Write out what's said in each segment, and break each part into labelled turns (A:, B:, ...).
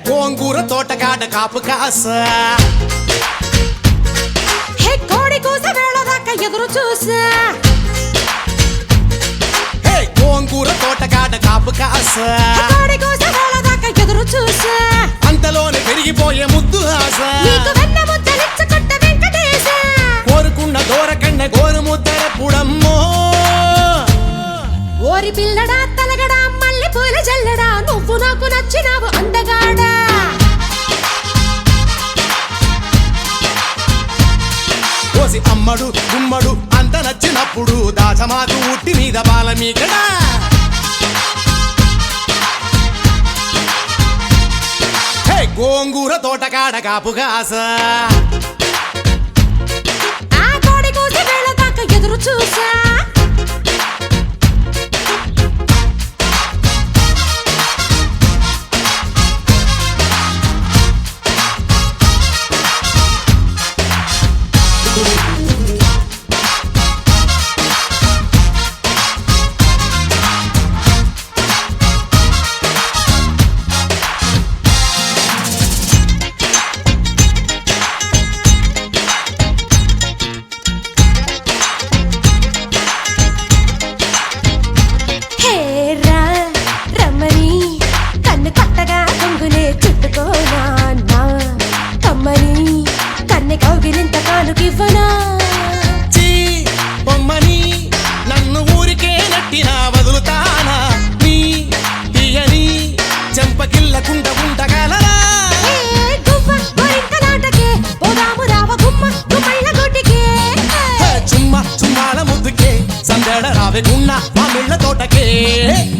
A: గోంగూర తోటకాడ కాపు కాస
B: కోడి కూస వేళ దాకా ఎదురు చూసా
A: గోంగూర తోటకాడ కాపు కాస
B: కోడి కూస వేళ దాకా ఎదురు చూసా
A: అంతలోనే పెరిగిపోయే ముద్దు ఆశ
B: నీకు వెన్న ముద్దలిచ్చుకుంట వెంకటేశ
A: కోరుకున్న దూరకన్న గోరు ముద్దర పుడమ్మో
B: ఓరి పిల్లడా తలగడా మల్లె పూల జల్లడా నువ్వు నాకు నచ్చినావు అందగాడా
A: కోసి అమ్మడు గుమ్మడు అంత నచ్చినప్పుడు దాచమాకు ఉట్టి మీద బాల మీకడా గోంగూర తోటకాడ కాపు కాస
B: ఆ కోడి కూస వేళ దాకా ఎదురు చూసా
A: నన్ను ఊరికే నట్టినా వదులుతానా నీ తీయని చెంపకిల్లకుండా ఉండగలరా చుమ్మ చుమ్మాల ముద్దుకే సందడ రావే గున్న మా మిళ్ళ తోటకే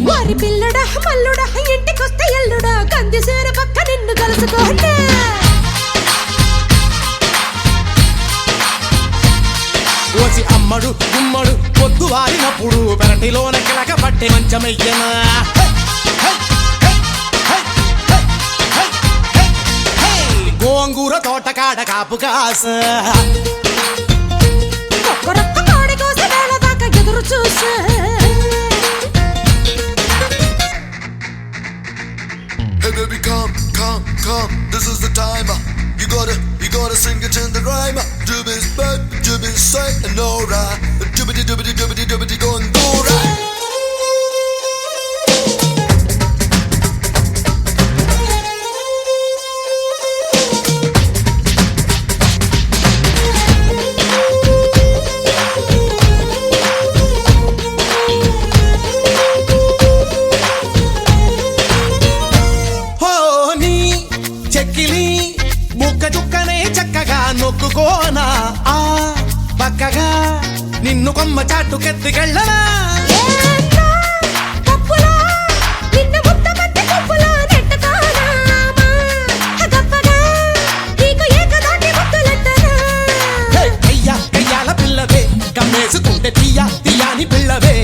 B: వారి పిల్లడా మల్లుడా ఇంటికొస్తే ఎల్లుడా కందిసేర పక్క నిన్ను కలుసుకోండి
A: ఓసి అమ్మడు గుమ్మడు పొద్దు వారినప్పుడు పెరటిలోన కిలక పట్టే మంచమయ్యనా గోంగూర తోటకాడ కాపు కాస
B: ఒక్కరొక్క కోడి కోస వేళ దాకా ఎదురు చూసా
C: Hey baby, come, this is the time. You gotta sing it in the rhyme. Jubis bad, jubis say, and no right. Jubidi going go right.
A: చుక్కనే చక్కగా నొక్కుకోనా ఆ పక్కగా నిన్ను కొమ్మ చాటుకెత్తికెళ్ళనా కయ్యాల పిల్లవే కమ్మేసుకుంటే తీయా తీయాని పిల్లవే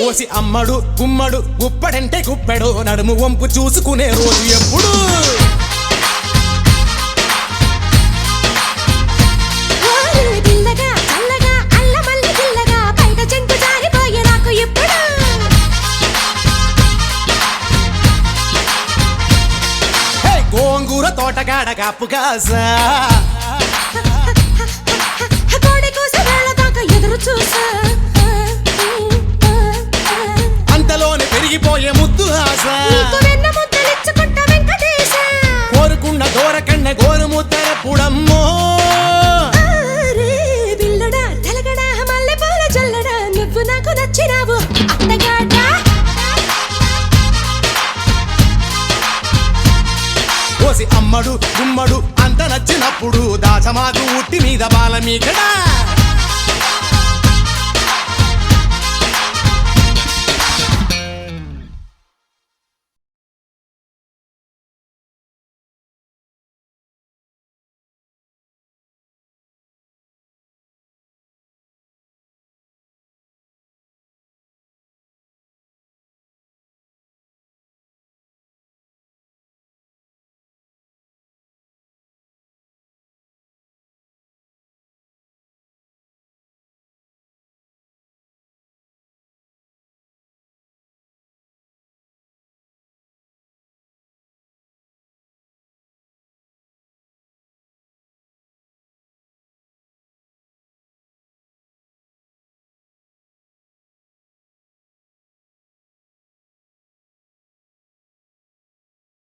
A: ఓసి అమ్మడు గుమ్మడు గుప్పడంటే గుప్పెడు నడుము వంపు చూసుకునే రోజు ఎప్పుడు గోంగూర తోటకాడ కాపు కాస
B: ఎదురు చూసా
A: అంతలోనే పెరిగిపోయే ముద్దు ఆశ కోరుకున్న దూరకన్న గోరు ముద్దర పుడమ్మో
B: పిల్లడా తలగడా మల్లె పూల జల్లడా నువ్వు నాకు నచ్చినావు అందగాడా
A: ఓసి అమ్మడు గుమ్మడు అంత నచ్చినప్పుడు దాచమాకు ఉట్టి మీద బాల మీకడా